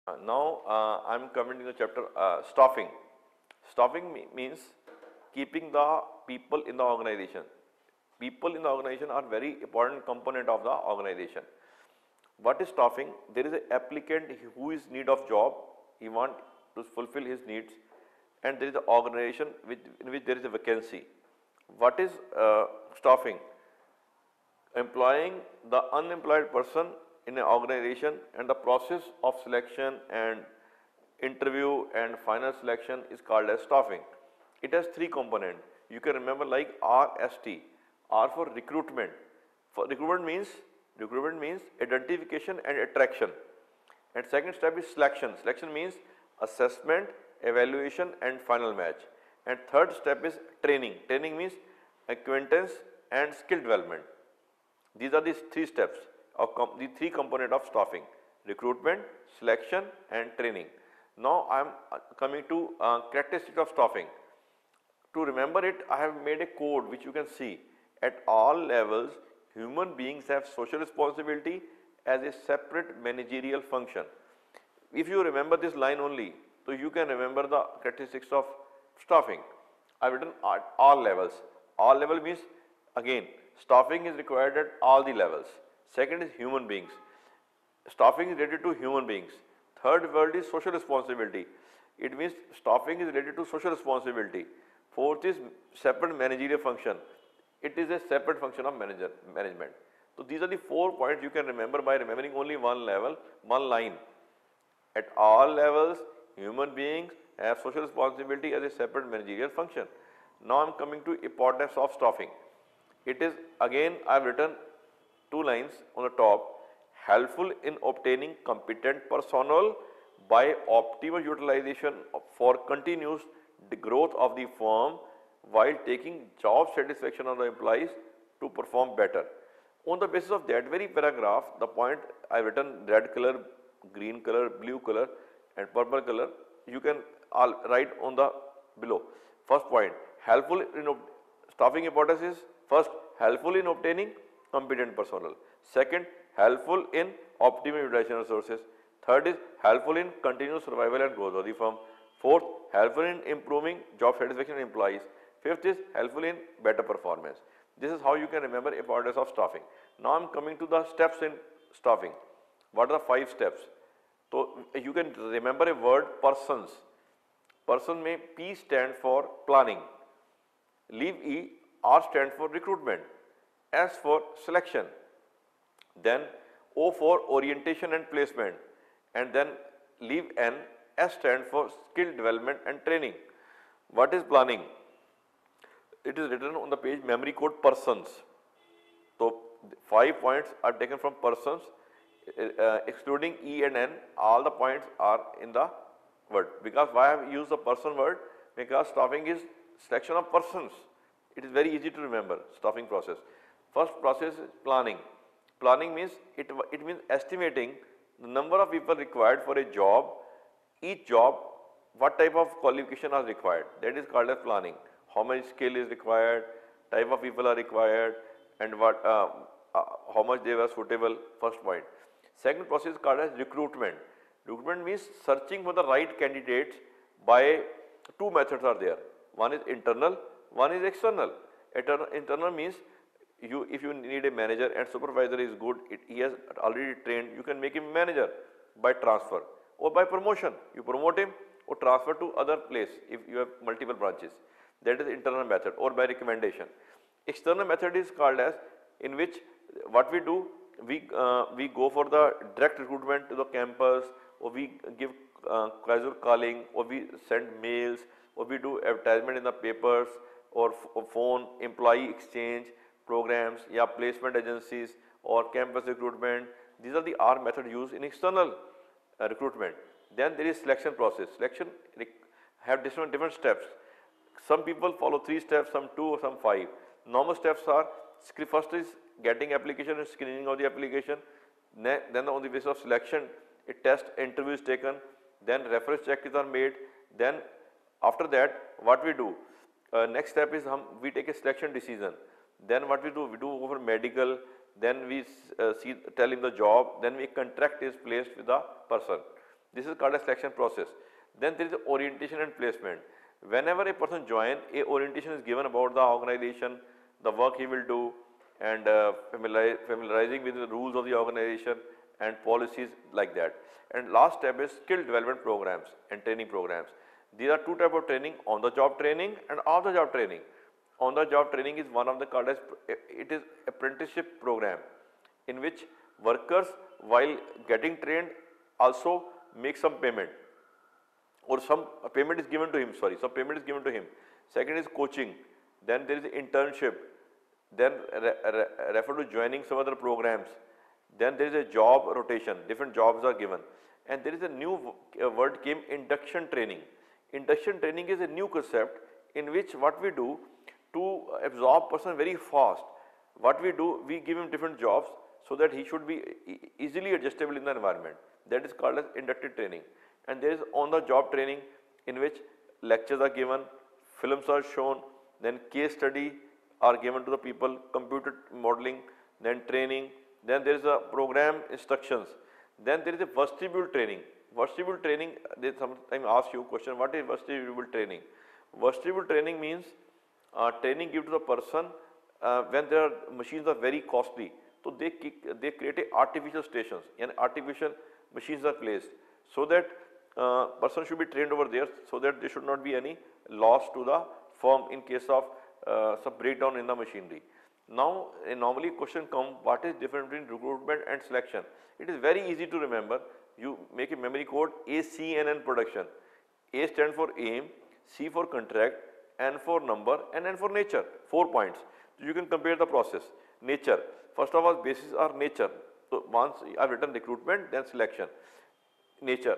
Now I'm coming to the chapter staffing. Staffing means keeping the people in the organization. People in the organization are very important component of the organization. What is staffing? There is an applicant who is in need of job. He want to fulfill his needs, and there is an organization in which there is a vacancy. What is staffing? Employing the unemployed person in an organization, and the process of selection and interview and final selection is called as staffing. It has three components. You can remember like RST. R for recruitment. For recruitment means identification and attraction. And second step is selection. Selection means assessment, evaluation and final match. And third step is training. Training means acquaintance and skill development. These are the three steps of the three component of staffing: recruitment, selection and training. Now I am coming to characteristics of staffing. To remember it, I have made a code which you can see. At all levels, human beings have social responsibility as a separate managerial function. If you remember this line only, so you can remember the characteristics of staffing. I have written at all levels. All level means, again, staffing is required at all the levels. Second is human beings. Staffing is related to human beings. Third word is social responsibility. It means staffing is related to social responsibility. Fourth is separate managerial function. It is a separate function of management. So these are the 4 points you can remember by remembering only one level, one line. At all levels, human beings have social responsibility as a separate managerial function. Now I am coming to importance of staffing. It is, again I have written 2 lines on the top: helpful in obtaining competent personnel by optimal utilization for continuous growth of the firm, while taking job satisfaction of the employees to perform better. On the basis of that very paragraph, the point I have written red color, green color, blue color and purple color, you can all write on the below. First point, helpful in staffing importance is: first, helpful in obtaining competent personnel. Second, helpful in optimal utilization of resources. Third is helpful in continuous survival and growth of the firm. Fourth, helpful in improving job satisfaction of employees. Fifth is helpful in better performance. This is how you can remember importance of staffing. Now I am coming to the steps in staffing. What are the 5 steps? So you can remember a word, persons. Person may P stand for planning, leave E, R stand for recruitment, S for selection, then O for orientation and placement, and then leave N, S stand for skill development and training. What is planning? It is written on the page memory code persons. So 5 points are taken from persons, excluding E and N, all the points are in the word. Because why I have used the person word? Because staffing is selection of persons. It is very easy to remember staffing process. First process is planning. Planning means it means estimating the number of people required for a job, each job, what type of qualification are required. That is called as planning. How much skill is required, type of people are required, and what how much they were suitable. First point. Second process is called as recruitment. Recruitment means searching for the right candidates by 2 methods are there. One is internal, one is external. Internal means if you need a manager and supervisor is good, he has already trained, you can make him manager by transfer or by promotion. You promote him or transfer to other place if you have multiple branches. That is internal method, or by recommendation. External method is called as, in which what we do, we go for the direct recruitment to the campus, or we give casual calling, or we send mails, or we do advertisement in the papers or phone, employee exchange programs, yeah, placement agencies or campus recruitment. These are the R method used in external recruitment. Then there is selection process. Selection have different steps. Some people follow 3 steps, some 2 or some 5. Normal steps are: first is getting application and screening of the application. Then on the basis of selection, a test interview is taken. Then reference checks are made. Then after that, what we do? Next step is we take a selection decision. Then what we do over medical. Then we tell him the job. Then a contract is placed with the person. This is called a selection process. Then there is orientation and placement. Whenever a person joins, a orientation is given about the organization, the work he will do, and familiarizing with the rules of the organization and policies like that. And last step is skill development programs and training programs. These are two types of training: on the job training and off the job training. On the job training is one of the called as, it is apprenticeship program, in which workers while getting trained also make some payment, or some payment is given to him, some payment is given to him. Second is coaching, then there is internship, then refer to joining some other programs, then there is a job rotation, different jobs are given, and there is a new word came, induction training. Induction training is a new concept in which what we do to absorb person very fast. What we do, we give him different jobs so that he should be easily adjustable in the environment. That is called as inductive training. And there is on the job training, in which lectures are given, films are shown, then case study are given to the people, computer modeling, then training, then there is a program instructions, then there is a vestibule training. Vestibule training, they sometimes ask you question, what is vestibule training? Vestibule training means training given to the person when their machines are very costly. So they create a artificial stations, and artificial machines are placed, so that person should be trained over there, so that there should not be any loss to the firm in case of some breakdown in the machinery. Now normally question comes, what is difference between recruitment and selection? It is very easy to remember. You make a memory code ACNN production. A stands for aim, C for contract, N for number, and N for nature. 4 points. So you can compare the process. Nature. First of all, basis are nature. So once I have written recruitment, then selection. Nature.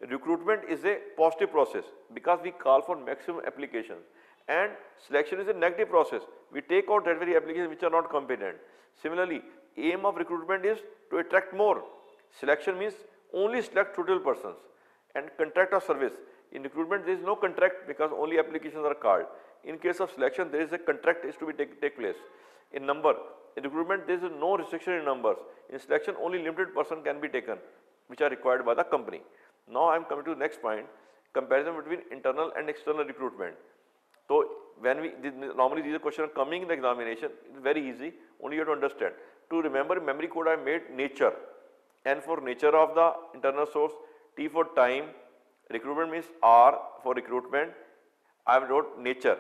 Recruitment is a positive process because we call for maximum applications, and selection is a negative process. We take out that very applications which are not competent. Similarly, aim of recruitment is to attract more. Selection means only select suitable persons. And contract of service. In recruitment there is no contract because only applications are called. In case of selection there is a contract is to be take place. In number, in recruitment there is no restriction in numbers. In selection only limited person can be taken which are required by the company. Now I am coming to the next point, comparison between internal and external recruitment. So when we normally these questions are coming in the examination, it is very easy, only you have to understand. To remember memory code I made nature. N for nature of the internal source, T for time, recruitment means R for recruitment, I have wrote nature.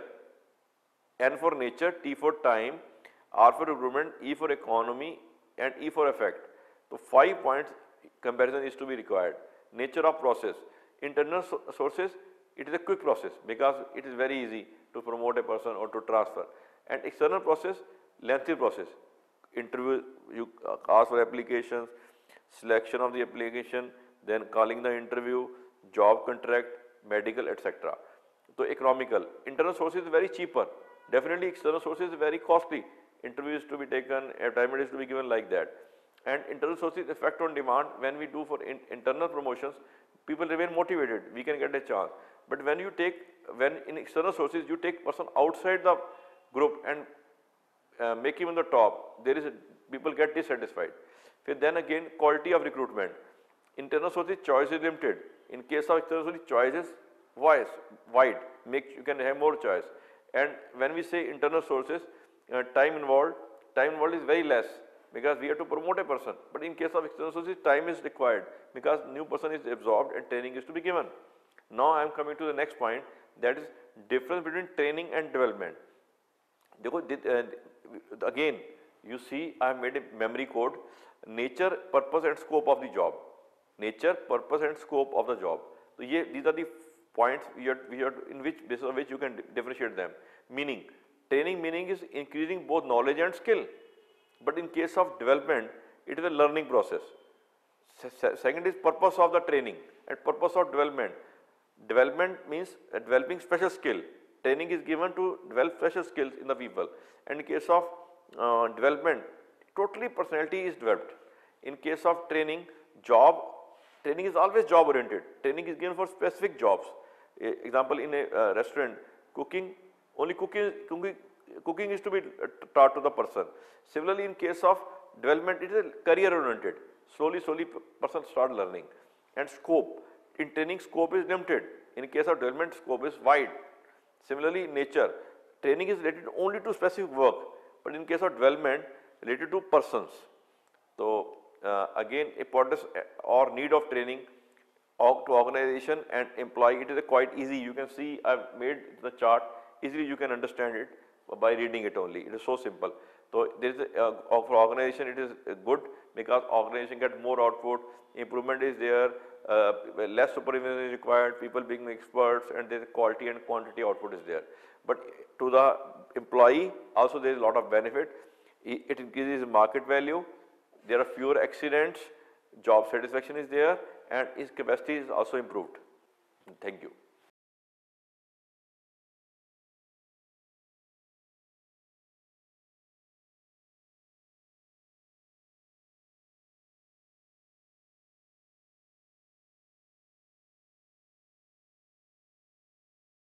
N for nature, T for time, R for recruitment, E for economy, and E for effect. So 5 points comparison is to be required. Nature of process. Internal sources, it is a quick process because it is very easy to promote a person or to transfer. And external process, lengthy process. Interview, you ask for applications, selection of the application, then calling the interview, job contract, medical, etc. So economical. Internal sources is very cheaper. Definitely external sources is very costly. Interview is to be taken, assignment is to be given like that. And internal sources effect on demand. When we do for internal promotions, people remain motivated, we can get a chance. But when you take, when in external sources you take person outside the group and make him on the top, there is people get dissatisfied. Then again, quality of recruitment. Internal sources choice is limited. In case of external sources, choice is wide. You can have more choice. And when we say internal sources, time involved is very less because we have to promote a person. But in case of external sources, time is required because new person is absorbed and training is to be given. Now I am coming to the next point, that is difference between training and development. Again, you see I have made a memory code, nature, purpose and scope of the job. Nature, purpose and scope of the job. So these are the points in which basis of which you can differentiate them. Meaning, training meaning is increasing both knowledge and skill. But in case of development, it is a learning process. Second is purpose of the training and purpose of development. Development means developing special skill. Training is given to develop special skills in the people. And in case of development, totally personality is developed. In case of training is always job oriented. Training is given for specific jobs. Example, in a restaurant, cooking is to be taught to the person. Similarly, in case of development, it is career oriented. Slowly person start learning. And scope in training scope is limited. In case of development, scope is wide. Similarly, in nature, training is related only to specific work, but in case of development, related to persons. So, again, importance or need of training to organization and employee, it is quite easy. You can see I have made the chart, easily you can understand it by reading it only. It is so simple. So, there is for organization it is good because organization get more output, improvement is there, less supervision is required, people being experts, and there is quality and quantity output is there. But to the employee also there is a lot of benefit. It increases market value, there are fewer accidents, job satisfaction is there, and his capacity is also improved. Thank you.